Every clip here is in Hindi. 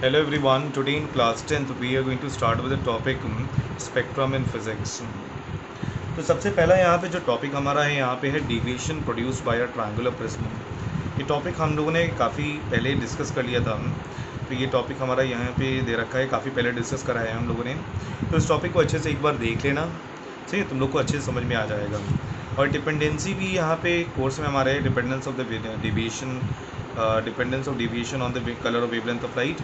Hello everyone, today in class 10th we are going to start with the topic spectrum in physics। तो सबसे पहला यहाँ पे जो टॉपिक हमारा है यहाँ पे है deviation produced by a triangular prism. ये टॉपिक हम लोगों ने काफ़ी पहले डिस्कस कर लिया था। तो ये टॉपिक हमारा यहाँ पे दे रखा है, काफ़ी पहले डिस्कस करा है हम लोगों ने। तो इस टॉपिक को अच्छे से एक बार देख लेना, सही है, तुम लोग को अच्छे से समझ में आ जाएगा। और डिपेंडेंसी भी यहाँ पे कोर्स में हमारा है, dependence of the deviation, dependence of deviation on the colour of wavelength of light.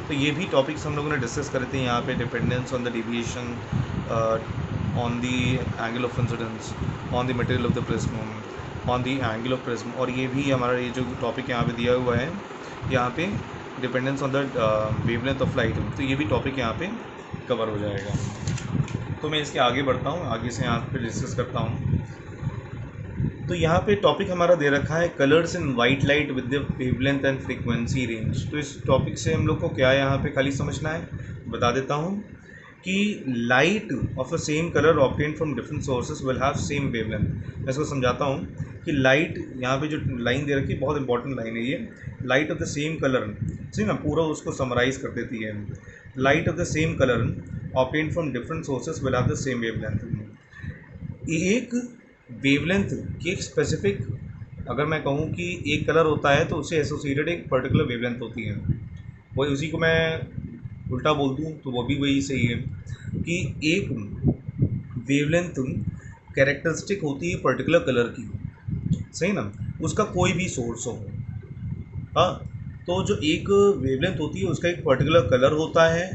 तो ये भी टॉपिक्स हम लोगों ने डिस्कस करे थे यहाँ पे, dependence on the deviation on the angle of incidence, on the material of the prism, on the angle of prism. और ये भी हमारा ये जो टॉपिक यहाँ पे दिया हुआ है यहाँ पे, dependence on the wavelength of light, तो ये भी टॉपिक यहाँ पे कवर हो जाएगा। तो मैं इसके आगे बढ़ता हूँ, आगे से यहाँ पे डिस्कस करता हूँ। तो यहाँ पे टॉपिक हमारा दे रखा है colours in white light with the wavelength and frequency range. तो इस टॉपिक से हम लोग को क्या यहाँ पे खाली समझना है, बता देता हूँ कि light of the same colour obtain from different sources will have same wavelength. मैं इसको समझाता हूँ कि लाइट, यहाँ पे जो लाइन दे रखी है बहुत इंपॉर्टेंट लाइन है ये, light of the same colour, सही ना, पूरा उसको समराइज कर देती है। Light of the same colour obtain from different sources will have the same wavelength. एक वेवलेंथ की एक स्पेसिफिक, अगर मैं कहूँ कि एक कलर होता है तो उससे एसोसिएटेड एक पर्टिकुलर वेवलेंथ होती है। वही उसी को मैं उल्टा बोल दूँ तो वो भी वही सही है कि एक वेवलेंथ कैरेक्टरिस्टिक होती है पर्टिकुलर कलर की, सही ना, उसका कोई भी सोर्स हो। हाँ, तो जो एक वेवलेंथ होती है उसका एक पर्टिकुलर कलर होता है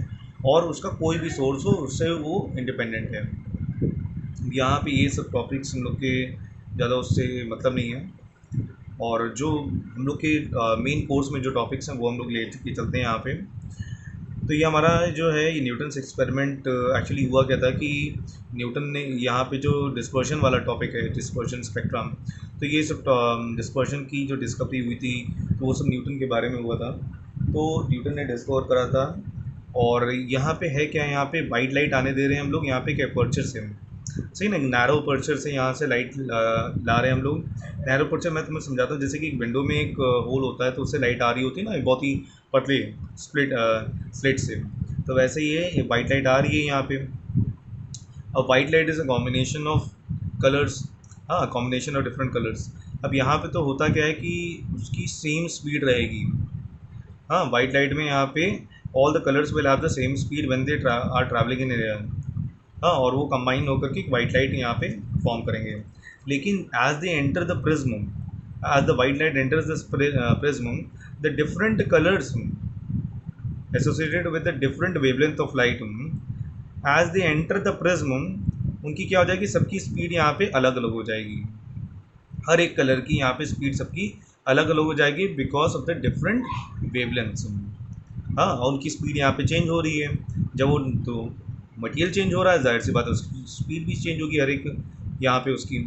और उसका कोई भी सोर्स हो, उससे वो इंडिपेंडेंट है। यहाँ पे ये सब टॉपिक्स हम लोग के ज़्यादा उससे मतलब नहीं है। और जो हम लोग के मेन कोर्स में जो टॉपिक्स हैं वो हम लोग ले के चलते हैं यहाँ पे। तो ये हमारा जो है ये न्यूटन्स एक्सपेरिमेंट, एक्चुअली हुआ क्या था कि न्यूटन ने यहाँ पे जो डिस्पर्शन वाला टॉपिक है, डिस्पर्शन स्पेक्ट्रम, तो ये सब डिस्पर्शन की जो डिस्कवरी हुई थी तो वो सब न्यूटन के बारे में हुआ था। तो न्यूटन ने डिस्कवर करा था। और यहाँ पे है क्या, यहाँ पे वाइट लाइट आने दे रहे हैं हम लोग, यहाँ पे क्या अपर्चर से, सही ना, नैरो अपर्चर से यहाँ से लाइट ला रहे हैं हम लोग। नैरो अपर्चर मैं तुम्हें समझाता हूँ, जैसे कि एक विंडो में एक होल होता है तो उससे लाइट आ रही होती है ना, बहुत ही पतले स्लिट से। तो वैसे ही ये वाइट लाइट आ रही है यहाँ पे। अब white light is a combination of colours, हाँ, कॉम्बिनेशन ऑफ डिफरेंट कलर्स। अब यहाँ पे तो होता क्या है कि उसकी सेम स्पीड रहेगी। हाँ, वाइट लाइट में यहाँ पे all the colours will have the same speed when they are travelling in air. हाँ, और वो कंबाइन होकर के वाइट लाइट यहाँ पे फॉर्म करेंगे। लेकिन as they enter the prism, as the white light enters the prism, the different colours associated with the different wavelength of light, as they enter the prism, उनकी क्या हो जाएगी, सबकी स्पीड यहाँ पे अलग अलग हो जाएगी। हर एक कलर की यहाँ पे स्पीड सबकी अलग अलग हो जाएगी because of the different wavelengths. हाँ, और उनकी स्पीड यहाँ पे चेंज हो रही है। जब वो तो मटेरियल चेंज हो रहा है, जाहिर सी बात है उसकी स्पीड भी चेंज होगी, हर एक यहाँ पे उसकी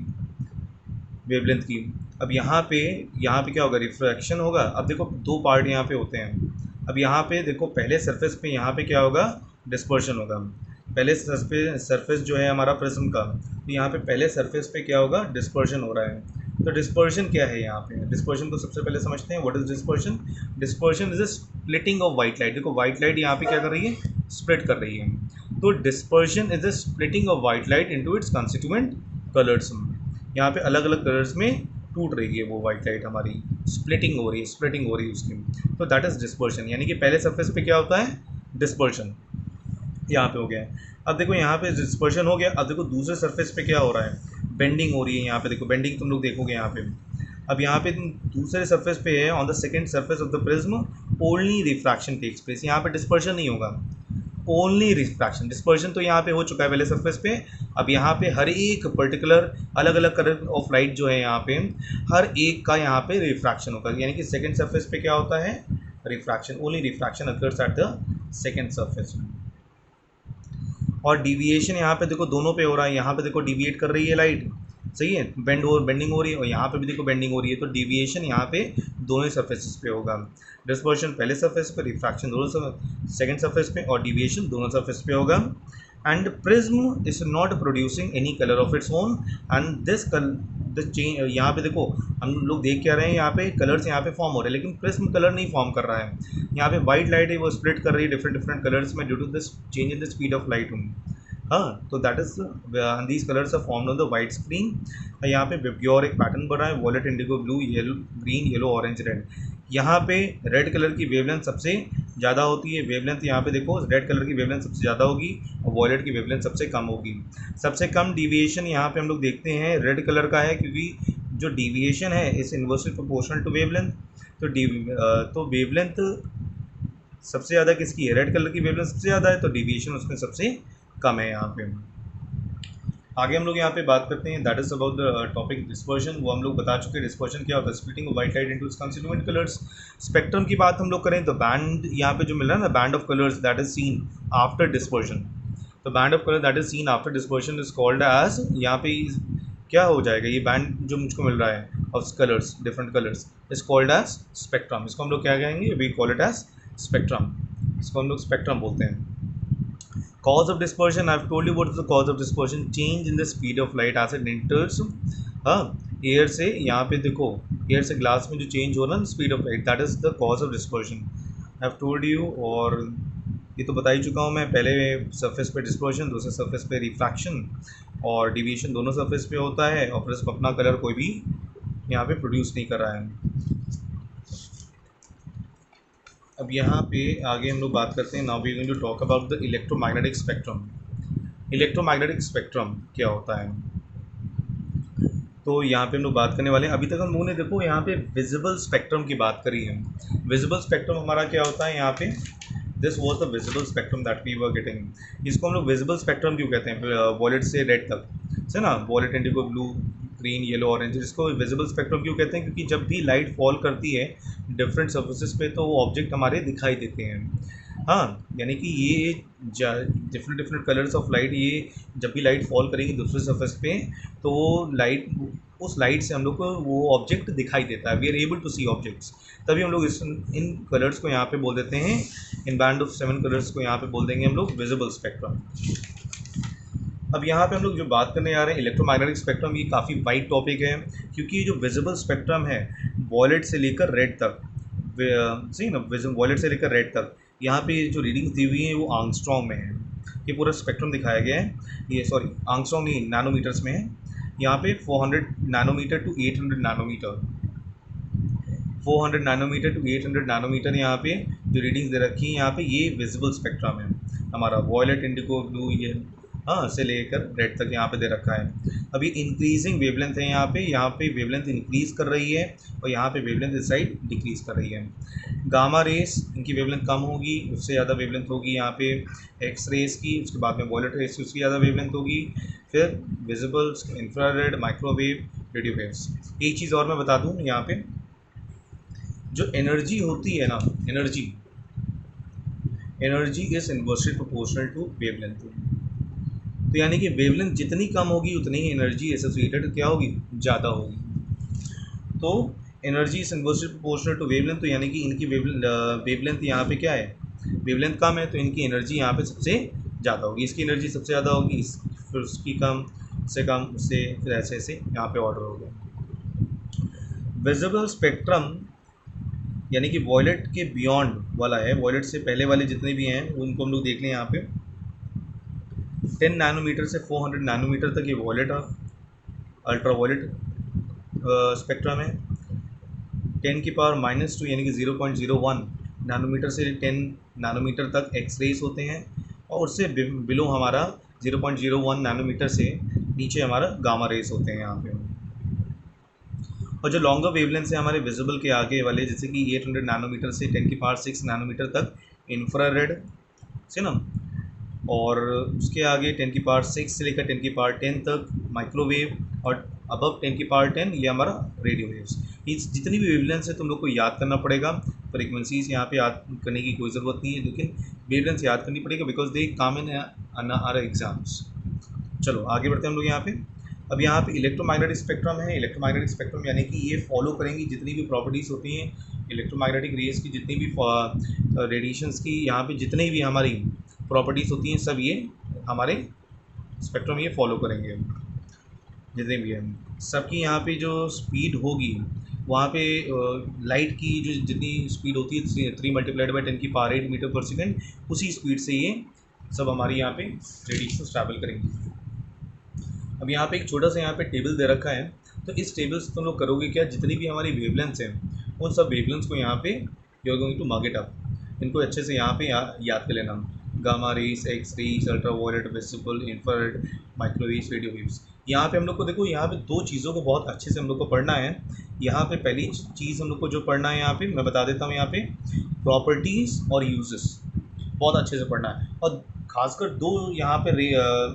वेवलेंथ की। अब यहाँ पे क्या होगा, रिफ्रैक्शन होगा। अब देखो दो पार्ट यहाँ पे होते हैं। अब यहाँ पे देखो पहले सरफेस पे यहाँ पे क्या होगा, डिस्पर्शन होगा। पहले सरफेस जो है हमारा प्रिज्म का, तो यहाँ पे पहले सरफेस पे क्या होगा, डिस्पर्शन हो रहा है। तो डिस्पर्शन क्या है, यहाँ पे डिस्पर्शन को सबसे पहले समझते हैं। What is dispersion? Dispersion is a splitting of white light. देखो वाइट लाइट यहाँ पे क्या कर रही है, स्प्लिट कर रही है। तो dispersion is the splitting of white light into its constituent colours. यहाँ पे अलग अलग कलर्स में टूट रही है वो वाइट लाइट हमारी, स्प्लिटिंग हो रही है, स्प्लिटिंग हो रही है उसकी। तो दैट इज डिस्पर्शन, यानी कि पहले सरफेस पे क्या होता है, डिस्पर्शन यहाँ पे हो गया है। अब देखो यहाँ पे डिस्पर्शन हो गया। अब देखो दूसरे सरफेस पे क्या हो रहा है, बेंडिंग हो रही है। यहाँ पे देखो बेंडिंग तुम लोग देखोगे यहाँ पे। अब यहाँ पे दूसरे सरफेस पे है, on the second surface of the prism only refraction takes place. यहाँ पे डिस्पर्शन नहीं होगा, ओनली रिफ्रैक्शन। डिस्पर्शन तो यहाँ पे हो चुका है पहले सरफेस पे। अब यहाँ पे हर एक पर्टिकुलर अलग अलग कलर ऑफ लाइट जो है यहाँ पे, हर एक का यहाँ पे रिफ्रैक्शन होगा। यानी कि सेकेंड सरफेस पे क्या होता है, refraction, only refraction occurs at the second surface. और डिविएशन यहाँ पे देखो दोनों पे हो रहा है। यहाँ पे देखो डिविएट कर रही है लाइट, सही है, बेंडिंग हो रही है, और यहाँ पे भी देखो बेंडिंग हो रही है। तो डिविएशन यहाँ पे दोनों ही सरफेसेस पे होगा। डिस्पर्शन पहले सरफेस पे, रिफ्रैक्शन दोनों सेकेंड सरफेस पे, और डिविएशन दोनों सरफेस पे होगा। And prism is not producing any colour of its own, and the change, यहाँ पे देखो हम लोग देख क्या रहे हैं, यहाँ पे कलर्स यहाँ पे फॉर्म हो रहे हैं, लेकिन प्रिज्म कलर नहीं फॉर्म कर रहा है। यहाँ पे वाइट लाइट है वो स्प्लिट कर रही है डिफरेंट डिफरेंट कलर्स में due to this change in the speed of light. हाँ, तो that is these colours are formed on the white screen. यहाँ पे विबग्योर एक पैटर्न बना है, violet, indigo, blue, yellow, green, yellow, orange, red. यहाँ पे रेड कलर की वेवलेंथ सबसे ज़्यादा होती है, वेवलेंथ यहाँ पे देखो रेड कलर की वेवलेंथ सबसे ज़्यादा होगी और वॉलेट की वेवलेंथ सबसे कम होगी। सबसे कम डिविएशन यहाँ पे हम लोग देखते हैं रेड कलर का है, क्योंकि जो डिविएशन है इस इन्वर्सली प्रोपोर्शनल टू वेवलेंथ। तो वेवलेंथ सबसे ज़्यादा किसकी है, रेड कलर की वेवलेंथ सबसे ज़्यादा है, तो डिविएशन उसमें सबसे कम है। यहाँ पे आगे हम लोग यहाँ पे बात करते हैं, that is about the topic dispersion. वो हम लोग बता चुके हैं डिस्पर्शन क्या होता है, splitting of white light into its constituent colours. Spectrum की बात हम लोग करें तो बैंड यहाँ पे जो मिल रहा है ना, band of colours that is seen after dispersion. तो band of colour that is seen after dispersion is called as, यहाँ पे क्या हो जाएगा, ये बैंड जो मुझको मिल रहा है of colours, different colours, is called as spectrum. इसको हम लोग क्या कहेंगे, we call it as spectrum. इसको हम लोग स्पेक्ट्रम बोलते हैं। Cause of dispersion, I've told you what is the cause of dispersion, change in the speed of light as it enters air से, यहाँ पे देखो एयर से ग्लास में जो चेंज हो रहा है speed of light, that is the cause of dispersion. I have told you, और ये तो बता ही चुका हूँ मैं, पहले सरफेस पे डिस्पर्शन, दूसरे सरफेस पे रिफ्रैक्शन और डिविएशन दोनों सरफेस पे होता है, और प्रिज्म अपना कलर कोई भी यहाँ पे प्रोड्यूस नहीं कर रहा है। अब यहाँ पे आगे हम लोग बात करते हैं, now we going to talk about the electromagnetic spectrum. Electromagnetic spectrum क्या होता है, तो यहाँ पे हम लोग बात करने वाले हैं। अभी तक हम लोगों ने देखो यहाँ पे विजिबल स्पेक्ट्रम की बात करी है। विजिबल स्पेक्ट्रम हमारा क्या होता है, यहाँ पे this was the visible spectrum that we were getting. इसको हम लोग विजिबल स्पेक्ट्रम क्यों कहते हैं, वॉलेट से रेड तक से ना, wallet, indigo, blue, green, yellow, orange, इसको विजिबल स्पेक्ट्रम क्यों कहते हैं, क्योंकि जब भी लाइट फॉल करती है डिफरेंट सर्फेसिस पे तो वो ऑब्जेक्ट हमारे दिखाई देते हैं। हाँ, यानी कि ये different different colours of light, ये जब भी लाइट फॉल करेगी दूसरे सरफेस पे तो वो लाइट, उस लाइट से हम लोग को वो ऑब्जेक्ट दिखाई देता है, we are able to see objects. तभी हम लोग इन कलर्स को यहाँ पे बोल देते हैं, इन बैंड ऑफ 7 कलर्स को यहाँ पे बोल देंगे हम लोग विजिबल स्पेक्ट्रम। अब यहाँ पे हम लोग जो बात करने आ रहे हैं इलेक्ट्रोमैग्नेटिक स्पेक्ट्रम, ये काफ़ी वाइड टॉपिक है, क्योंकि ये जो विजिबल स्पेक्ट्रम है वॉलेट से लेकर रेड तक, सही ना, वॉलेट से लेकर रेड तक, यहाँ पे जो रीडिंग्स दी हुई हैं वो आंगस्ट्रॉम में है। ये पूरा स्पेक्ट्रम दिखाया गया है, ये सॉरी आंगस्ट्रॉम नहीं, नैनोमीटर्स में है। यहाँ पे 400 nanometre to 800 nanometre, 400 nanometre to 800 nanometre यहाँ पे जो रीडिंग्स दे रखी है, यहाँ पे ये विजिबल स्पेक्ट्रम है हमारा, वॉयलेट, इंडिगो, ब्लू, ये हाँ से लेकर रेड तक यहाँ पे दे रखा है। अभी इंक्रीजिंग वेवलेंथ है, यहाँ पे वेवलेंथ इंक्रीज कर रही है और यहाँ पे वेवलेंथ इस साइड डिक्रीज कर रही है। गामा रेस इनकी वेवलेंथ कम होगी, उससे ज़्यादा वेवलेंथ होगी यहाँ पे एक्स रेस की, उसके बाद में वॉयलेट रेस की उसकी ज़्यादा वेवलेंथ होगी, फिर विजिबल्स, इंफ्रारेड, माइक्रोवेव, रेडियो वेव्स। एक चीज़ और मैं बता दूँ, यहाँ पे जो एनर्जी होती है ना, energy is inversely proportional to wavelength. तो यानी कि वेवलेंथ जितनी कम होगी उतनी ही एनर्जी एसोसिएटेड क्या होगी, ज़्यादा होगी। तो energy is inversely proportional to wavelength, तो यानी कि इनकी वेवलेंथ यहाँ पे क्या है, वेवलेंथ कम है तो इनकी एनर्जी यहाँ पे सबसे ज़्यादा होगी, इसकी एनर्जी सबसे ज़्यादा होगी, फिर उसकी कम से कम, उससे फिर ऐसे ऐसे यहाँ पे ऑर्डर हो गया। विजिबल स्पेक्ट्रम यानी कि वॉयलेट के बियॉन्ड वाला है, वॉयलेट से पहले वाले जितने भी हैं उनको हम लोग देख लें। यहाँ पे 10 नैनोमीटर से 400 नैनोमीटर तक ये वॉयलेट अल्ट्रा वॉयलेट स्पेक्ट्रम है। 10 की पावर -2 यानी कि 0.01 नैनोमीटर से 10 नैनोमीटर तक एक्स रेस होते हैं, और उससे बिलो हमारा 0.01 नैनोमीटर से नीचे हमारा गामा रेस होते हैं यहाँ पे। और जो लॉन्गर वेवलेंथ है हमारे विजिबल के आगे वाले, जैसे कि 800 नैनोमीटर से 10 की पावर 6 नैनोमीटर तक इंफ्रारेड से ना, और उसके आगे 10 की पावर 6 से लेकर 10 की पावर 10 तक माइक्रोवेव, और अबव 10 की पावर 10 ये हमारा रेडियो वेव्स। ये जितनी भी वेवलेंथ है तुम लोग को याद करना पड़ेगा, फ्रीक्वेंसीज यहाँ पे याद करने की कोई ज़रूरत नहीं है, लेकिन वेवलेंथ याद करनी पड़ेगा because they come in our exams. चलो आगे बढ़ते हैं हम लोग यहाँ पे। अब यहाँ पे इलेक्ट्रोमैग्नेटिक स्पेक्ट्रम है। इलेक्ट्रोमैग्नेटिक स्पेक्ट्रम यानी कि ये फॉलो करेंगी जितनी भी प्रॉपर्टीज़ होती हैं इलेक्ट्रोमैग्नेटिक रेस की, जितनी भी रेडिएशंस की, यहाँ पे जितनी भी हमारी प्रॉपर्टीज़ होती हैं सब ये हमारे स्पेक्ट्रम ये फॉलो करेंगे। जितने भी हैं सबकी यहाँ पे जो स्पीड होगी वहाँ पे लाइट की जो जितनी स्पीड होती है 3 × 10⁻⁸ उसी स्पीड से ये सब हमारी यहाँ पे रेडिएशन ट्रैवल करेंगी। अब यहाँ पे एक छोटा सा यहाँ पे टेबल दे रखा है, तो इस टेबल से तुम लोग करोगे क्या, जितनी भी हमारी वेवलेंथ्स हैं उन सब वेवलेंथ्स को यहाँ पे you are going to mark it up. इनको अच्छे से यहाँ पे याद कर लेना। Gamma rays, X rays, ultra violet, visible, infrared, microwaves, radio waves. यहाँ पे हम लोग को देखो, यहाँ पे दो चीज़ों को बहुत अच्छे से हम लोग को पढ़ना है। यहाँ पे पहली चीज़ हम लोग को जो पढ़ना है, यहाँ पे मैं बता देता हूँ, यहाँ पे प्रॉपर्टीज़ और यूजेस बहुत अच्छे से पढ़ना है। और खासकर दो यहाँ पे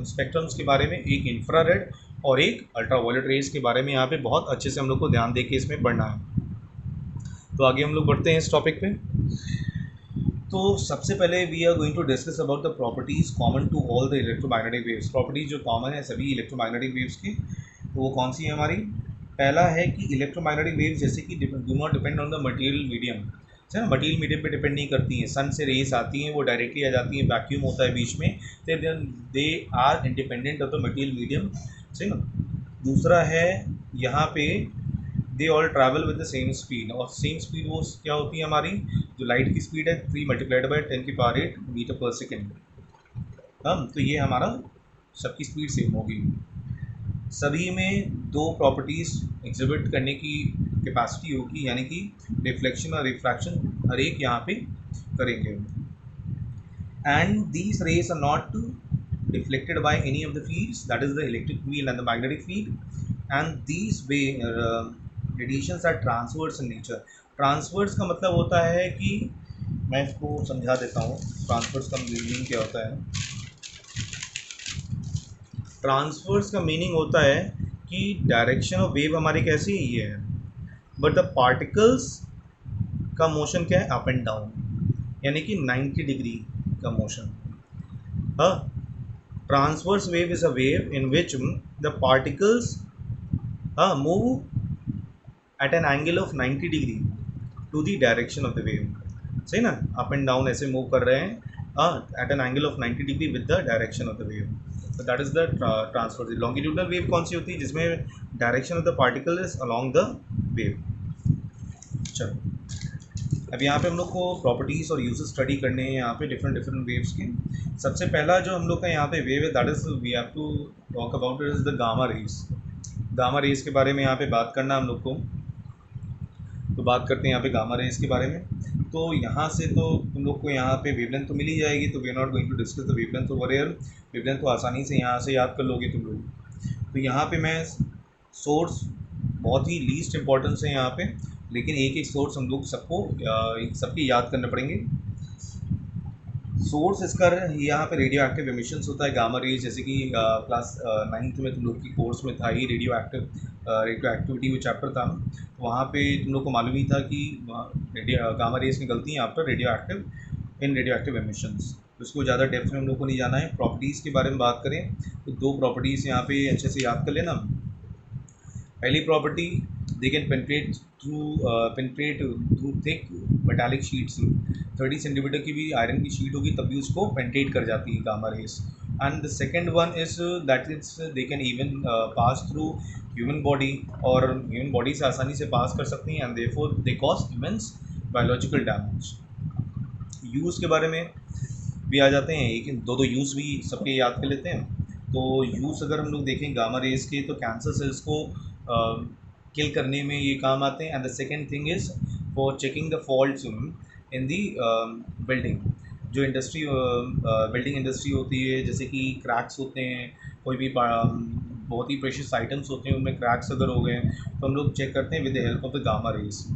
स्पेक्ट्रम्स के बारे में, एक इंफ्रारेड और एक अल्ट्रावायलेट रेस के बारे में यहाँ पे बहुत अच्छे से हम लोग को ध्यान दे के इसमें पढ़ना है। तो आगे हम लोग बढ़ते हैं इस टॉपिक पे। तो सबसे पहले we are going to discuss about the properties common to all the electromagnetic waves. Properties जो कॉमन है सभी इलेक्ट्रोमैग्नेटिक वेव्स की, तो वो कौन सी है हमारी। पहला है कि इलेक्ट्रोमैग्नेटिक वेव्स जैसे कि do not depend on the material medium, है ना, मटेरियल मीडियम पे डिपेंड नहीं करती हैं। सन से रेस आती हैं, वो डायरेक्टली आ जाती हैं, वैक्यूम होता है बीच में, they are independent of the material medium, सही ना। दूसरा है यहाँ पे they all travel with the same speed, और सेम स्पीड वो क्या होती है हमारी, जो लाइट की स्पीड है 3 × 10⁻⁸ मीटर/सेकेंड। तो ये हमारा सबकी स्पीड सेम होगी। सभी में दो प्रॉपर्टीज़ एग्जिबिट करने की कैपेसिटी होगी, यानी कि रिफ्लेक्शन और रिफ्रैक्शन हर एक यहाँ पे करेंगे। And these rays are not deflected by any of the fields, that is the electric field and the magnetic field, and these radiations are transverse in nature। Transverse का मतलब होता है कि, मैं इसको समझा देता हूँ ट्रांसवर्स का मीनिंग क्या होता है। ट्रांसवर्स का मीनिंग होता है कि डायरेक्शन ऑफ वेव हमारी कैसी ये है, बट द पार्टिकल्स का मोशन क्या है, अप एंड डाउन, यानी कि 90 डिग्री का मोशन। हाँ, transverse wave is a wave in which the particles move at an angle of 90 degree to the direction of the wave, सही ना, अप एंड डाउन ऐसे मूव कर रहे हैं at an angle of 90 degree with the direction of the wave, so that is the transverse। longitudinal wave कौन सी होती है, जिसमें direction of the particle is along the wave। चलो अब यहाँ पे हम लोग को प्रॉपर्टीज़ और यूजेस स्टडी करने हैं यहाँ पे डिफरेंट वेव्स के। सबसे पहला जो हम लोग का यहाँ पे वेव है, that is we have to talk about it is the gamma rays. Gamma rays के बारे में यहाँ पे बात करना हम लोग को, तो बात करते हैं यहाँ पे गामा रेस के बारे में। तो यहाँ से तो तुम लोग को यहाँ पे वेवलेंथ तो मिल ही जाएगी, तो we are not going to discuss the wavelength over here. Wavelength तो आसानी से यहाँ से याद कर लोगे तुम लोग। तो यहाँ पे मैं सोर्स बहुत ही लीस्ट इम्पॉर्टेंस है यहाँ पे, लेकिन एक एक सोर्स हम लोग सबके याद करने पड़ेंगे। सोर्स इसका यहाँ पे रेडियो एक्टिव एमिशंस होता है, गामा रेज, जैसे कि क्लास 9th में तुम लोग की कोर्स में था ही रेडियो एक्टिविटी वो चैप्टर था, वहाँ पे तुम लोग को मालूम ही था कि गामा रेज निकलती हैं आफ्टर रेडियो एक्टिव एमिशंस। तो उसको ज़्यादा डेप्थ में हम लोग को नहीं जाना है। प्रॉपर्टीज़ के बारे में बात करें तो दो प्रॉपर्टीज़ यहाँ पे अच्छे से याद कर लेना। पहली property, they can penetrate through thick metallic sheets। 30 centimetre की भी आयरन की शीट होगी तब भी उसको पेंट्रेट कर जाती है gamma rays. And the second one is that is they can even pass through human body, और ह्यूमन बॉडी से आसानी से पास कर सकती हैं, and therefore they cause immense biological damage. Use के बारे में भी आ जाते हैं, एक दो यूज़ भी सबके याद कर लेते हैं। तो यूज़ अगर हम लोग देखें गामा रेस के, तो कैंसर सेल्स को किल करने में ये काम आते हैं। And the second thing is for checking the faults in the building. जो बिल्डिंग इंडस्ट्री होती है, जैसे कि क्रैक्स होते हैं, कोई भी बहुत ही प्रेशियस आइटम्स होते हैं उनमें क्रैक्स अगर हो गए तो हम लोग चेक करते हैं with the help of the gamma rays.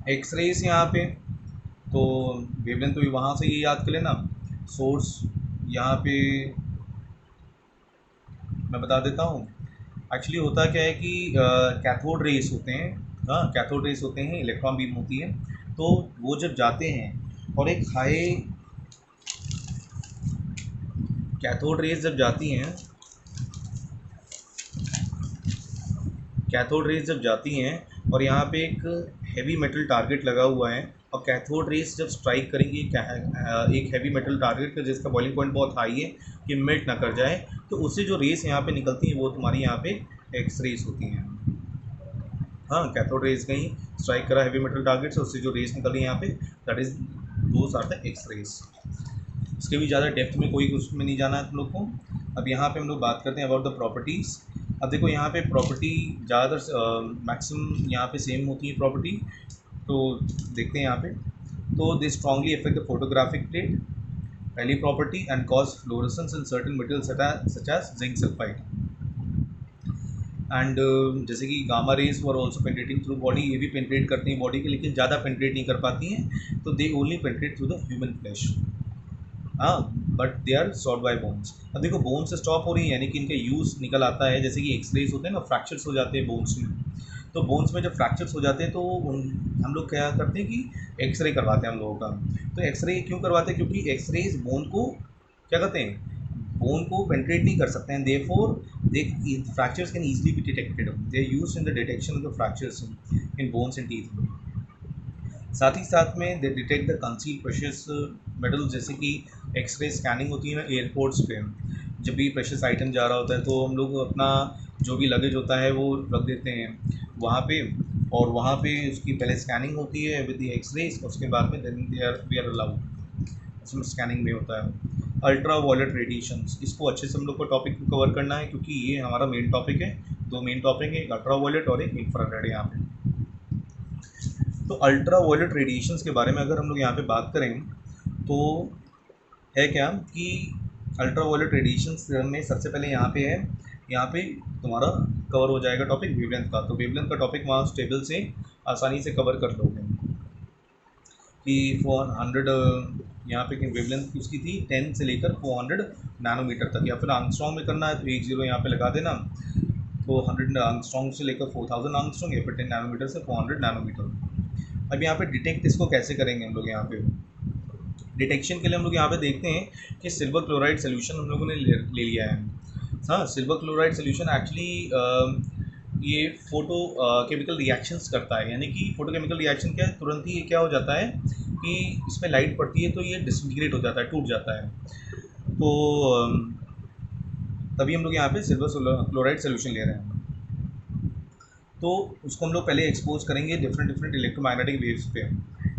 X rays यहाँ पे, तो वेवलेंथ तो वहाँ से ये याद कर लेना। सोर्स यहाँ पे मैं बता देता हूँ। एक्चुअली होता क्या है कि कैथोड रेस होते हैं, कैथोड रेस होते हैं, इलेक्ट्रॉन बीम होती है, तो वो जब जाते हैं और एक हाई कैथोड रेस जब जाती हैं, और यहाँ पे एक हैवी मेटल टारगेट लगा हुआ है, और कैथोड रेस जब स्ट्राइक करेंगी एक हैवी मेटल टारगेट का जिसका बॉइलिंग पॉइंट बहुत हाई है कि मेल्ट ना कर जाए, तो उससे जो रेस यहाँ पे निकलती हैं वो तुम्हारी यहाँ पे एक्स रेस होती हैं। हाँ, कैथोड रेस कहीं स्ट्राइक करा हैवी मेटल टारगेट से, उससे जो रेस निकली यहाँ पे that is those are the X rays. इसके भी ज़्यादा डेप्थ में कोई उसमें नहीं जाना है तुम लोग को। अब यहाँ पे हम लोग बात करते हैं अबाउट द प्रॉपर्टीज़। अब देखो यहाँ पे प्रॉपर्टी ज़्यादातर मैक्सिमम यहाँ पे सेम होती है प्रॉपर्टी, तो देखते हैं यहाँ पे। तो they strongly effect the photographic plate, पहली property, and cause fluorescence in certain material such as zinc sulphide. And जैसे कि gamma rays were also penetrating through body, ये भी पेंट्रेट करती हैं बॉडी के, लेकिन ज़्यादा पेंट्रेट नहीं कर पाती हैं, तो they only penetrate through the human flesh. हाँ, but they are solve by bones. अब देखो बोन से स्टॉप हो रही है यानी कि इनका यूज़ निकल आता है, जैसे कि एक्सरेज होते हैं ना, फ्रैक्चर्स हो जाते हैं बोन्स में, तो बोन्स में जब फ्रैक्चर्स हो जाते हैं तो हम लोग क्या करते हैं कि एक्सरे करवाते हैं हम लोगों का। तो एक्सरे क्यों करवाते हैं? क्योंकि एक्सरेज बोन को क्या कहते हैं, बोन को पेंट्रेट नहीं कर सकते हैं, therefore they fractures can easily be detected, they are used in the detection of the fractures in bones and teeth. साथ ही साथ में they detect the conceal precious metal, जैसे कि एक्सरे स्कैनिंग होती है ना एयरपोर्ट्स पे, जब भी प्रेशियस आइटम जा रहा होता है तो हम लोग अपना जो भी लगेज होता है वो रख देते हैं वहाँ पे, और वहाँ पे उसकी पहले स्कैनिंग होती है विद द एक्सरेज, उसके बाद में देन वी आर अलाउड, उसमें स्कैनिंग भी होता है। अल्ट्रा वायलेट रेडिएशंस, इसको अच्छे से हम लोग को टॉपिक को कवर करना है क्योंकि ये हमारा मेन टॉपिक है। दो मेन टॉपिक है, एक अल्ट्रा वायलेट और एक इंफ्रारेड यहाँ पे। तो अल्ट्रा वायलेट रेडिएशंस के बारे में अगर हम लोग यहाँ पे बात करें तो है क्या कि अल्ट्रा वायलेट रेडिएशंस में सबसे पहले यहाँ पे तुम्हारा कवर हो जाएगा टॉपिक वेवलेंथ का। तो वेवलेंथ का टॉपिक वहाँ टेबल से आसानी से कवर कर लोगे कि 400 यहाँ पे वेवलेंथ उसकी थी 10 से लेकर 400 नैनोमीटर तक, या फिर आंगस्ट्रॉन्ग में करना है तो 10 यहाँ पे लगा देना, तो 100 आंगस्ट्रॉन्ग से लेकर 4000 आंगस्ट्रॉन्ग, या फिर 10 नैनोमीटर से 400 नैनोमीटर। अब यहाँ पे डिटेक्ट इसको कैसे करेंगे हम लोग, यहाँ पे डिटेक्शन के लिए हम लोग यहाँ पे देखते हैं कि सिल्वर क्लोराइड सोल्यूशन हम लोगों ने ले लिया है। हाँ, सिल्वर क्लोराइड सोल्यूशन एक्चुअली ये फोटो केमिकल रिएक्शंस करता है, यानी कि फोटो केमिकल रिएक्शन क्या है, तुरंत ही ये क्या हो जाता है कि इसमें लाइट पड़ती है तो ये डिसइंटीग्रेट हो जाता है, टूट जाता है। तो तभी हम लोग यहाँ पे सिल्वर क्लोराइड सोल्यूशन ले रहे हैं। तो उसको हम लोग पहले एक्सपोज करेंगे डिफरेंट इलेक्ट्रोमैग्नेटिक वेव्स पे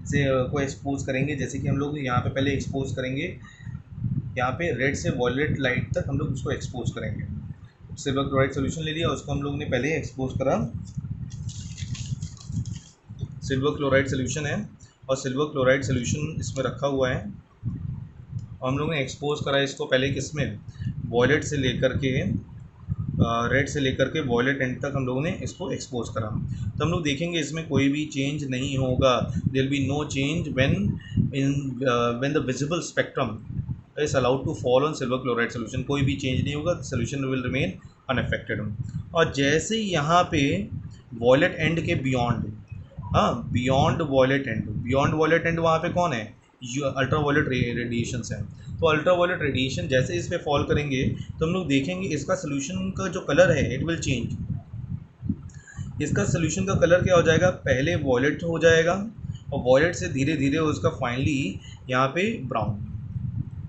से को एक्सपोज करेंगे, जैसे कि हम लोग यहाँ पे पहले एक्सपोज करेंगे यहाँ पे रेड से वॉयलेट लाइट तक हम लोग उसको एक्सपोज करेंगे। सिल्वर क्लोराइड सोल्यूशन ले लिया, उसको हम लोग ने पहले एक्सपोज करा, सिल्वर क्लोराइड सोल्यूशन है और सिल्वर क्लोराइड सोल्यूशन इसमें रखा हुआ है, और हम लोग ने एक्सपोज करा इसको पहले किसमें, वॉयलेट से लेकर के रेड से लेकर के वॉयलेट एंड तक हम लोगों ने इसको एक्सपोज करा। तो हम लोग देखेंगे इसमें कोई भी चेंज नहीं होगा, there will be no change when the visible spectrum is allowed to fall on silver chloride solution, कोई भी चेंज नहीं होगा, सोल्यूशन विल रिमेन अनअफेक्टेड। और जैसे यहाँ पे वॉयलेट एंड के बियॉन्ड, हाँ बियॉन्ड वॉयलेट एंड वहाँ पे कौन है, अल्ट्रा वायलेट रेडिएशंस हैं। तो अल्ट्रा वायलेट रेडिएशन जैसे इस पे फॉल करेंगे तो हम लोग देखेंगे इसका सोल्यूशन का जो कलर है इट विल चेंज। इसका सोल्यूशन का कलर क्या हो जाएगा, पहले वॉयलेट हो जाएगा और वॉयलेट से धीरे धीरे उसका फाइनली यहाँ पे ब्राउन,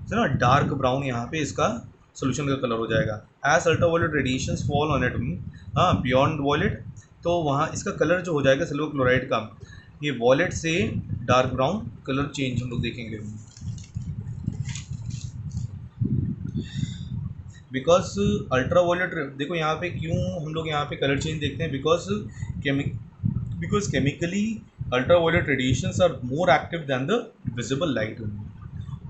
है ना, डार्क ब्राउन यहाँ पे इसका सोल्यूशन का कलर हो जाएगा। As ultra violet radiations fall on it, हाँ बियॉन्ड वॉयलेट, तो वहाँ इसका कलर जो हो जाएगा सिल्वर क्लोराइड का, ये वॉयलेट से डार्क ब्राउन कलर चेंज हम लोग देखेंगे। बिकॉज अल्ट्रा वॉयलेट, देखो यहाँ पे क्यों हम लोग यहाँ पे कलर चेंज देखते हैं, because chemically ultra violet radiations are more active than the visible light,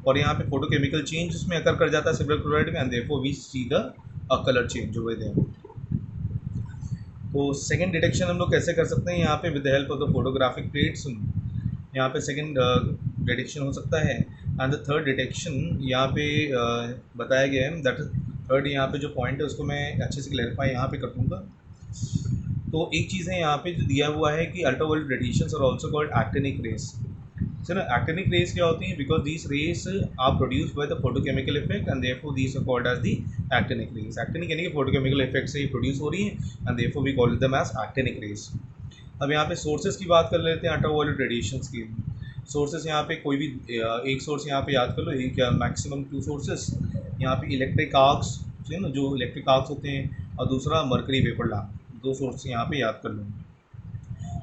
और यहाँ पे फोटो केमिकल चेंज उसमें अकर कर जाता है सिल्वर क्लोराइड में, and therefore we see the colour change over there. तो सेकंड डिटेक्शन हम लोग कैसे कर सकते हैं यहाँ पे, with the help of the photographic plates, यहाँ पे सेकंड डिटेक्शन हो सकता है। एंड द थर्ड डिटेक्शन यहाँ पे बताया गया है, दैट थर्ड यहाँ पे जो पॉइंट है उसको मैं अच्छे से क्लैरिफाई यहाँ पे कर दूँगा। तो एक चीज़ है यहाँ पे जो दिया हुआ है कि ultra violet radiations are also called actinic rays. So ना एक्टिनिक रेज क्या होती है, because these rays are produced by the photochemical effect and therefore these are called as the actinic rays. Actinic यानी कि फोटोकेमिकल इफेक्ट से ही प्रोड्यूस हो रही है and therefore we call them as actinic rays. अब यहाँ पे सोर्सेज की बात कर लेते हैं अल्ट्रा वायलेट रेडिएशंस की। सोर्सेस यहाँ पे कोई भी एक सोर्स यहाँ पे याद कर लो, एक या मैक्सिमम 2 सोर्सेस। यहाँ पे इलेक्ट्रिक आर्क्स है ना, जो इलेक्ट्रिक आर्क्स होते हैं, और दूसरा मरकरी वेपर लैम्प, 2 सोर्स यहाँ पे याद कर लो।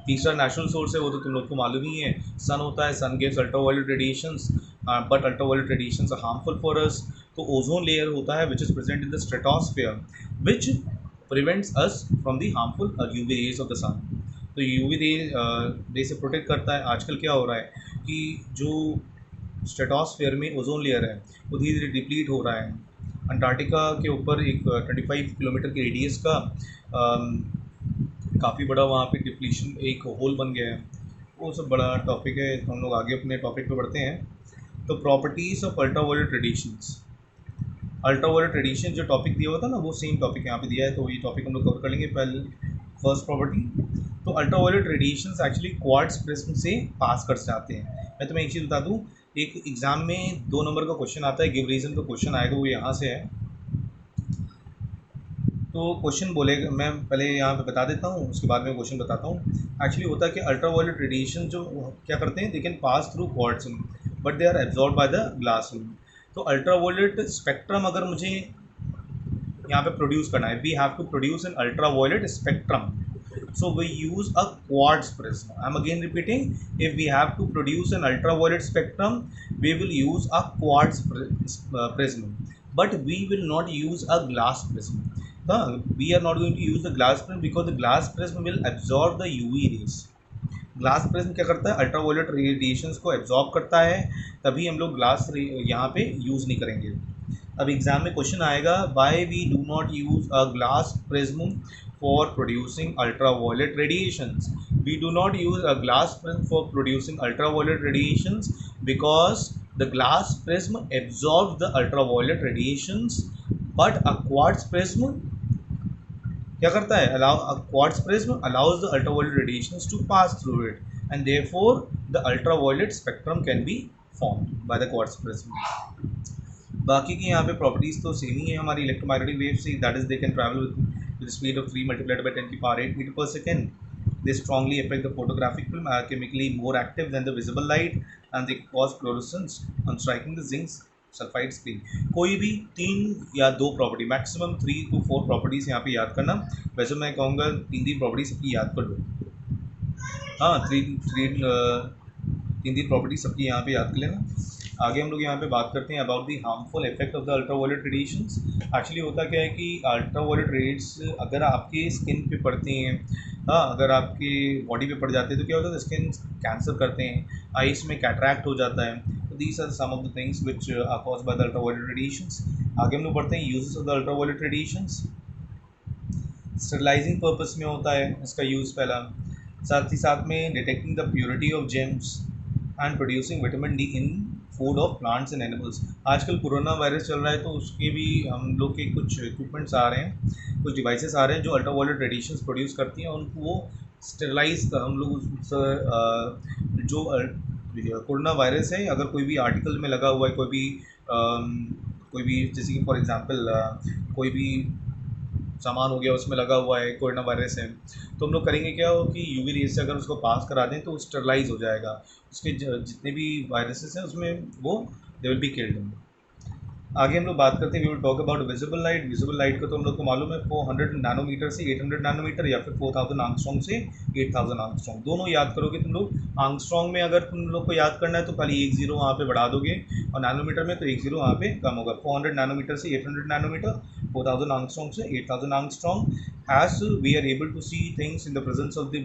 तीसरा नेचुरल सोर्स है, वो तो तुम लोग को मालूम ही है, सन होता है। Sun gives ultraviolet radiations, but ultraviolet radiations are harmful for us. तो ओजोन लेयर होता है which is present in the stratosphere, which prevents us from the harmful UV rays of the sun. तो यूवी रे से प्रोटेक्ट करता है। आजकल क्या हो रहा है कि जो स्ट्रेटोस्फेयर में ओजोन लेयर है वो धीरे धीरे डिप्लीट हो रहा है। अंटार्कटिका के ऊपर एक 25 किलोमीटर के रेडियस का काफ़ी बड़ा वहाँ पे डिप्लीशन एक होल बन गया है। वो सब बड़ा टॉपिक है, हम लोग आगे अपने टॉपिक पे बढ़ते हैं। तो properties of ultraviolet radiations, ultraviolet radiation जो टॉपिक दिया हुआ था ना, वो सेम टॉपिक यहाँ पे दिया है, तो ये टॉपिक हम लोग कवर कर लेंगे। पहले फर्स्ट प्रॉपर्टी, तो ultraviolet radiations actually quartz prism से पास कर जाते हैं। मैं तुम्हें एक चीज़ बता दूँ, एक एग्ज़ाम में 2 नंबर का क्वेश्चन आता है, गिव रीज़न का क्वेश्चन आएगा, वो यहाँ से है। तो क्वेश्चन बोलेगा, मैं पहले यहाँ पे बता देता हूँ, उसके बाद में क्वेश्चन बताता हूँ। एक्चुअली होता है कि अल्ट्रावायलेट रेडिएशन जो क्या करते हैं, they can pass through quartz but they are absorb by the glass. तो अल्ट्रावायलेट स्पेक्ट्रम अगर मुझे यहाँ पे प्रोड्यूस करना है, we have to produce an ultraviolet spectrum, so we use a quartz prism. I'm again repeating, if we have to produce an ultraviolet spectrum, we will use a quartz prism, but we will not use a glass prism. We are not going to use the glass prism because the glass prism will absorb the UV rays. Glass prism क्या करता है, अल्ट्रावायलेट रेडिएशंस को एब्जॉर्ब करता है, तभी हम लोग ग्लास यहाँ पे यूज़ नहीं करेंगे। अब एग्जाम में क्वेश्चन आएगा, why we do not use a glass prism for producing ultraviolet radiations. We do not use a glass prism for producing ultraviolet radiations because the glass prism absorbs the ultraviolet radiations, but a quartz prism क्या करता है, a quartz prism allows the ultraviolet radiations to pass through it, and therefore the ultraviolet spectrum can be formed by the quartz prism. बाकी की यहाँ पे प्रॉपर्टीज़ तो सेम ही है हमारी इलेक्ट्रोमैग्नेटिक वेव से, that is they can travel with speed of 3 multiplied by 10 की पावर 8 मीटर पर second. They strongly affect the photographic film, are chemically more active than the visible light, and they cause fluorescence on striking the zinc sulphide screen. कोई भी 3 या 2 प्रॉपर्टी, मैक्सिमम 3 to 4 प्रॉपर्टीज़ यहाँ पे याद करना. वैसे मैं कहूँगा 3 प्रॉपर्टी सबकी याद कर लो. हाँ, 3 प्रॉपर्टी सबकी यहाँ पे याद कर लेना. आगे हम लोग यहाँ पे बात करते हैं about the harmful effect of the ultraviolet radiations. Actually होता क्या है कि अल्ट्रावायलेट रेड्स अगर आपके स्किन पे पड़ती हैं, हाँ, अगर आपकी बॉडी पे पड़ जाते हैं तो क्या होता है, स्किन कैंसर करते हैं, आइस में कैटरैक्ट हो जाता है. तो these are some of the things which are caused by the ultraviolet radiations. आगे हम लोग बढ़ते हैं uses of the ultraviolet radiations. Sterilising purpose में होता है इसका यूज़ पहला, साथ ही साथ में detecting the purity of James and producing vitamin D in food of plants and animals. आजकल कोरोना वायरस चल रहा है, तो उसके भी हम लोग के कुछ इक्विपमेंट्स आ रहे हैं, कुछ डिवाइसेस आ रहे हैं जो अल्ट्रावायलेट रेडिएशंस प्रोड्यूस करती हैं, और उनको वो स्टेरलाइज हम लोग जो कोरोना वायरस है, अगर कोई भी आर्टिकल में लगा हुआ है, कोई भी जैसे कि फॉर एग्जांपल कोई भी सामान हो गया उसमें लगा हुआ है, कोरोना वायरस है, तो हम लोग करेंगे क्या हो कि यूवी रेज से अगर उसको पास करा दें तो स्टरलाइज हो जाएगा. उसके जितने भी वायरसेस हैं उसमें वो दे विल बी किल्ड. आगे हम लोग बात करते हैं, we will talk about visible light. Visible light का तो हम लोग को मालूम है 400 नैनोमीटर से 800 नैनोमीटर, या फिर 4000 आंगस्ट्रॉन्ग से 8000 आंगस्ट्रॉन्ग. दोनों याद करोगे तुम लोग. आंगस्ट्रॉन्ग में अगर तुम लोग को याद करना है तो खाली 1 0 वहाँ पे बढ़ा दोगे, और नैनोमीटर में तो 1 0 वहाँ पे कम होगा. 400 नैनोमीटर से 800 नैनोमीटर, 4000 आंगस्ट्रॉन्ग से 8000 angstrom. As we are able to see things in the presence of the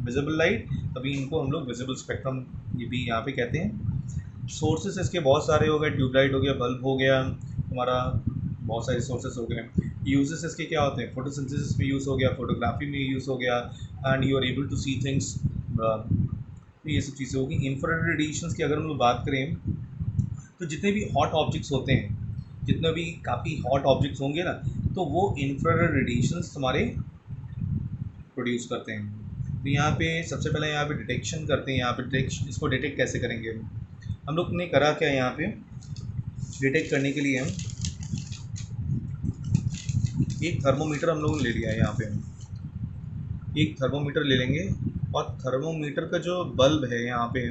visible light, तभी इनको हम लोग विजिबल स्पेक्ट्रम ये भी यहाँ पे कहते हैं. सोर्सेस इसके बहुत सारे हो गए, ट्यूबलाइट हो गया, बल्ब हो गया, हमारा बहुत सारे सोर्सेस हो गए. यूजेस इसके क्या होते हैं, फोटोसिंथेसिस में यूज़ हो गया, फोटोग्राफी में यूज़ हो गया, and you are able to see things. ये सब चीज़ें होगी. इंफ्रारेड रेडिएशंस की अगर हम लोग बात करें तो जितने भी हॉट ऑब्जेक्ट्स होते हैं, जितने भी काफ़ी हॉट ऑब्जेक्ट्स होंगे ना, तो वो इंफ्रारेड रेडिएशंस तुम्हारे प्रोड्यूस करते हैं. तो यहाँ पे सबसे पहले यहाँ पे डिटेक्शन करते हैं. यहाँ पे इसको डिटेक्ट कैसे करेंगे, हम लोग ने करा क्या, यहाँ पे डिटेक्ट करने के लिए हम एक थर्मोमीटर हम लोगों ने ले लिया है. यहाँ पे हम एक थर्मोमीटर ले लेंगे, और थर्मोमीटर का जो बल्ब है यहाँ पे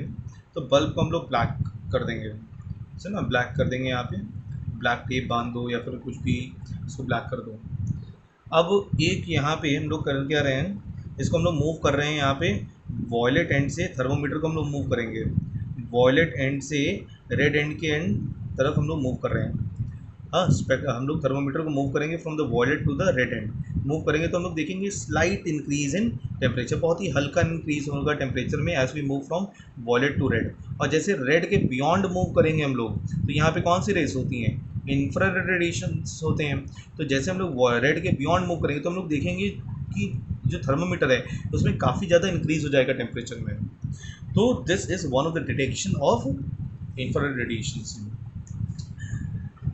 तो बल्ब को हम लोग ब्लैक कर देंगे, है ना, ब्लैक कर देंगे। यहाँ पे ब्लैक टेप बांध दो या फिर कुछ भी इसको ब्लैक कर दो। अब एक यहाँ पे हम लोग कर क्या रहे हैं, इसको हम लोग मूव कर रहे हैं यहाँ पे वॉयलेट एंड से, थर्मोमीटर को हम लोग मूव करेंगे वॉयलेट एंड से रेड एंड के एंड तरफ हम लोग मूव कर रहे हैं। हाँ, हम लोग थर्मोमीटर को मूव करेंगे from the violet to the red end. Move करेंगे तो हम लोग देखेंगे स्लाइट इंक्रीज इन टेम्परेचर, बहुत ही हल्का इंक्रीज होगा टेम्परेचर में as we move from violet to red. और जैसे रेड के बियॉन्ड मूव करेंगे हम लोग तो यहाँ पे कौन सी रेस होती हैं, इंफ्रारेड रेडिएशंस होते हैं। तो जैसे हम लोग रेड के बियॉन्ड मूव करेंगे तो हम लोग देखेंगे कि जो थर्मोमीटर है उसमें काफ़ी ज़्यादा इंक्रीज हो जाएगा टेम्परेचर में। तो this is one of the detection of infrared radiations,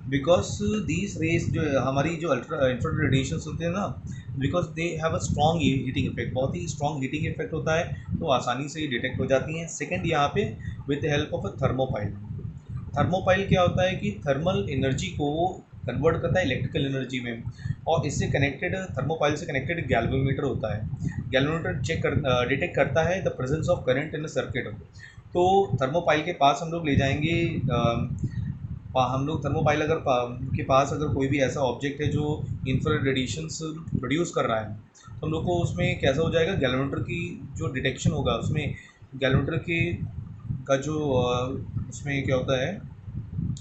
because these rays जो हमारी जो इंफ्रारेड रेडिएशंस होते हैं ना, because they have a strong heating effect, बहुत ही स्ट्रॉन्ग हीटिंग इफेक्ट होता है, तो आसानी से ये डिटेक्ट हो जाती हैं। सेकंड यहाँ पे with the help of a thermopile. Thermopile क्या होता है कि थर्मल एनर्जी को कन्वर्ट करता है इलेक्ट्रिकल एनर्जी में, और इससे कनेक्टेड थर्मोपाइल से कनेक्टेड गैल्वेनोमीटर होता है। गैल्वेनोमीटर डिटेक्ट करता है the presence of current in a circuit. तो थर्मोपाइल के पास हम लोग ले जाएंगे हम लोग थर्मोपाइल अगर के पास अगर कोई भी ऐसा ऑब्जेक्ट है जो इंफ्रारेड रेडिएशंस प्रोड्यूस कर रहा है तो हम लोग को उसमें कैसा हो जाएगा, गैल्वेनोमीटर की जो डिटेक्शन होगा उसमें गैल्वेनोमीटर के का जो उसमें क्या होता है,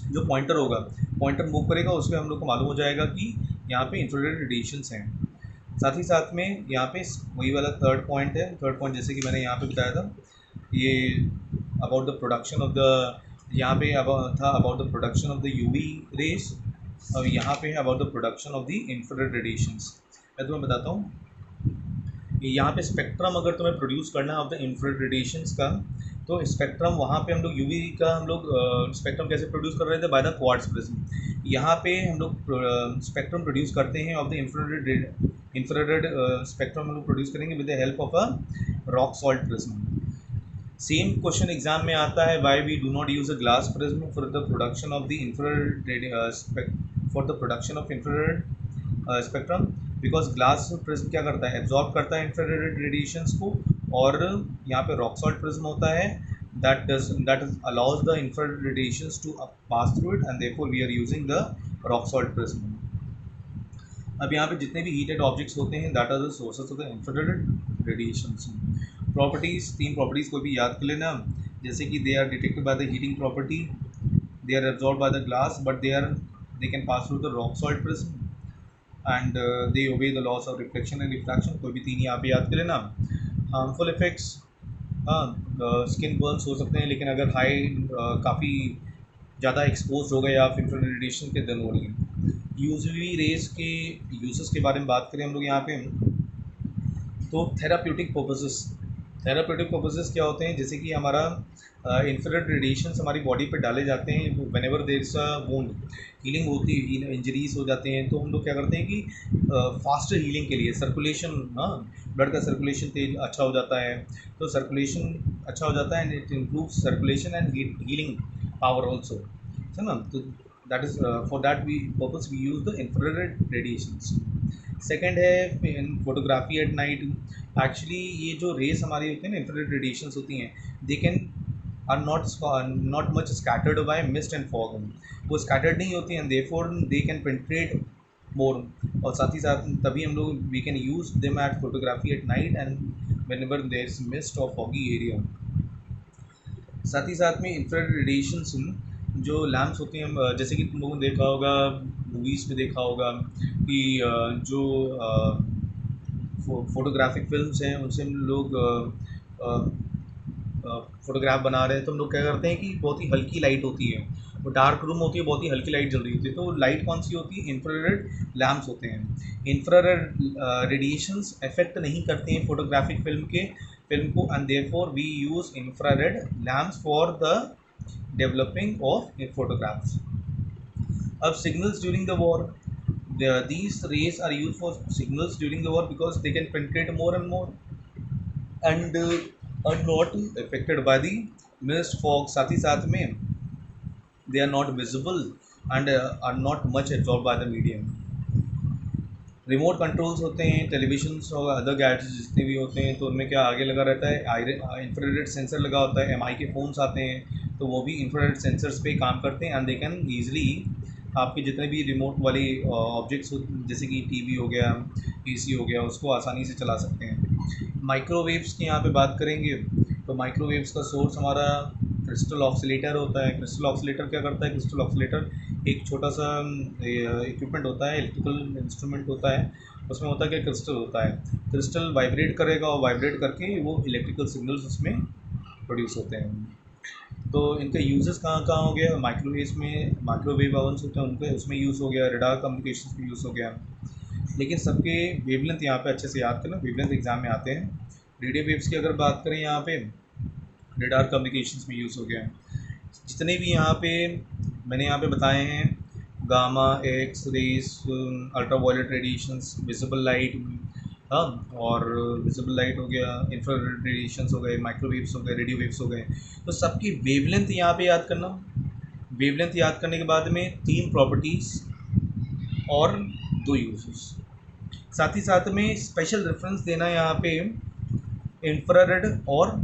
जो पॉइंटर होगा, पॉइंटर मूव करेगा उसमें हम लोग को मालूम हो जाएगा कि यहाँ पे इंफ्रारेड रेडिएशंस हैं। साथ ही साथ में यहाँ पे वही वाला थर्ड पॉइंट है, थर्ड पॉइंट जैसे कि मैंने यहाँ पे बताया था, ये about the production of the, यहाँ पे था about the production of the UV rays, और यहाँ पे है about the production of the infrared radiations. मैं तुम्हें बताता हूँ, यहाँ पे स्पेक्ट्रम अगर तुम्हें प्रोड्यूस करना है ऑफ द इंफ्रारेड रेडिएशंस का, तो स्पेक्ट्रम वहाँ पे हम लोग यूवी का हम लोग स्पेक्ट्रम कैसे प्रोड्यूस कर रहे थे, बाय द क्वार्ट्ज प्रिज्म। यहाँ पे हम लोग स्पेक्ट्रम प्रोड्यूस करते हैं ऑफ द इंफ्रारेड स्पेक्ट्रम हम लोग प्रोड्यूस करेंगे with the help of a rock salt prism. Same question exam में आता है, why we do not use a glass prism for the production of the infrared for the production of infrared spectrum, because glass prism क्या करता है, एब्जॉर्ब करता है इंफ्रारेड रेडिएशंस को, और यहाँ पे रॉक सॉल्ट प्रिज्म होता है that allows the infrared radiations to pass through it, and therefore we are using the rock salt prism. अब यहाँ पे जितने भी हीटेड ऑब्जेक्ट्स होते हैं that are the sources of the infrared radiations. Properties, तीन प्रॉपर्टीज़ को भी याद कर लेना, जैसे कि they are detected by the heating property, they are absorb by the glass, but they can pass through the rock salt prism, and they obey the laws of reflection and refraction. कोई भी तीन यहाँ पे याद कर लेना। हार्मफुल इफेक्ट्स, हाँ, स्किन बर्न्स हो सकते हैं, लेकिन अगर हाई काफ़ी ज़्यादा एक्सपोज हो गए आप इंफ्रारेड रेडिएशन के दिन हो रही है। यूवी रेज के यूजेस के बारे में बात करें हम लोग यहाँ पे, तो थेराप्यूटिक पर्पसेस क्या होते हैं, जैसे कि हमारा इंफ्रारेड रेडिएशंस हमारी बॉडी पे डाले जाते हैं whenever there is a wound, healing होती है, इंजरीज हो जाते हैं, तो हम लोग क्या करते हैं कि फास्टर हीलिंग के लिए सर्कुलेशन, हाँ, ब्लड का सर्कुलेशन तेज अच्छा हो जाता है, तो सर्कुलेशन अच्छा हो जाता है and it improves circulation and healing power also, है ना। तो that is for that we purpose we use the infrared radiations. Second है in photography at night. Actually ये जो रेस हमारी होती है ना, इंफ्रारेड रेडिएशंस होती हैं, they can are not much scattered by mist and fog, वो स्कैटर्ड नहीं होती हैं, therefore they can penetrate more, और साथ ही साथ तभी हम लोग we can use them at photography at night and whenever there is mist और फॉगी एरिया। साथ ही साथ में इंफ्रारेड रेडिएशंस जो लैम्प्स होती हैं, जैसे कि तुम लोगों ने देखा होगा, मूवीज़ में देखा होगा कि जो फोटोग्राफिक फिल्म्स हैं उनसे हम लोग फोटोग्राफ बना रहे हैं, तो हम लोग क्या करते हैं कि बहुत ही हल्की लाइट होती है, वो डार्क रूम होती है, बहुत ही हल्की लाइट जल रही होती है, तो लाइट कौन सी होती है, इंफ्रारेड लैम्प्स होते हैं। इंफ्रारेड रेडिएशंस अफेक्ट नहीं करते हैं फोटोग्राफिक फिल्म को, and therefore we use infrared lamps for the developing of photographs. अब signals during the war, these rays are used for signals during the war because they can penetrate more and more and are not affected by the mist fog। साथ ही साथ में they are not visible and are not much absorbed by the medium। Remote controls होते हैं टेलीविजन और अदर गैजेट्स जितने भी होते हैं, तो उनमें क्या आगे लगा रहता है इंफ्रारेड सेंसर लगा होता है। एमआई के फ़ोन्स आते हैं तो वो भी इंफ्रारेड सेंसर्स पे काम करते हैं, एंड दे कैन ईजिली आपके जितने भी रिमोट वाले ऑब्जेक्ट्स जैसे कि टीवी हो गया, एसी हो गया, उसको आसानी से चला सकते हैं। माइक्रोवेव्स की यहाँ पे बात करेंगे तो माइक्रोवेव्स का सोर्स हमारा क्रिस्टल ऑक्सीलेटर होता है। क्रिस्टल ऑक्सीलेटर क्या करता है? क्रिस्टल ऑक्सीलेटर एक छोटा सा इक्विपमेंट होता है, इलेक्ट्रिकल इंस्ट्रूमेंट होता है। उसमें होता है कि क्रिस्टल होता है, क्रिस्टल वाइब्रेट करेगा और वाइब्रेट करके वो इलेक्ट्रिकल सिग्नल्स उसमें प्रोड्यूस होते हैं। तो इनका यूजेस कहाँ कहाँ हो गया? माइक्रोवेव्स में, माइक्रोवेव ओवन्स होते हैं उनके उसमें यूज़ हो गया, रडार कम्युनिकेशन में यूज़ हो गया। लेकिन सबके वेवलेंथ यहाँ पे अच्छे से याद करना, वेवलेंथ एग्जाम में आते हैं। रेडियो वेव्स की अगर बात करें यहाँ पे रडार कम्युनिकेशंस में यूज़ हो गया है। जितने भी यहाँ पे मैंने यहाँ पे बताए हैं, gamma, X rays, ultra violet radiations, visible light, हाँ, और विजिबल लाइट हो गया, इंफ्रारेड रेडिएशंस हो गए, माइक्रोवेव्स हो गए, रेडियो वेव्स हो गए, तो सबकी वेवलेंथ यहाँ पे याद करना। वेवलेंथ याद करने के बाद में 3 प्रॉपर्टीज़ और 2 यूजेस, साथ ही साथ में स्पेशल रेफरेंस देना है यहाँ पे इंफ्रारेड और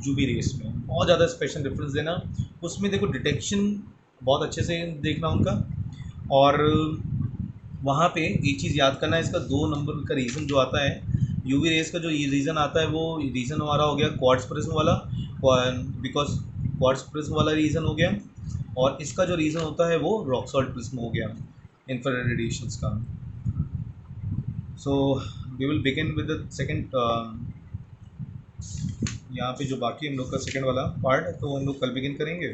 यूवी रेस में, बहुत ज़्यादा स्पेशल रेफरेंस देना। उसमें देखो डिटेक्शन बहुत अच्छे से देखना उनका, और वहाँ पे एक चीज़ याद करना है, इसका 2 नंबर का रीज़न जो आता है यूवी रेस का, जो ये रीज़न आता है वो रीज़न हमारा हो गया क्वार्ट्ज प्रिज्म वाला, बिकॉज क्वार्ट्ज प्रिज्म वाला रीज़न हो गया, और इसका जो रीज़न होता है वो रॉक सॉल्ट प्रिज्म हो गया इंफ्रारेड रेडिएशंस का। So we will begin with the second, यहाँ पे जो बाकी हम लोग का सेकेंड वाला पार्ट है तो हम लोग कल बिगिन करेंगे।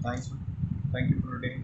Thank you for today.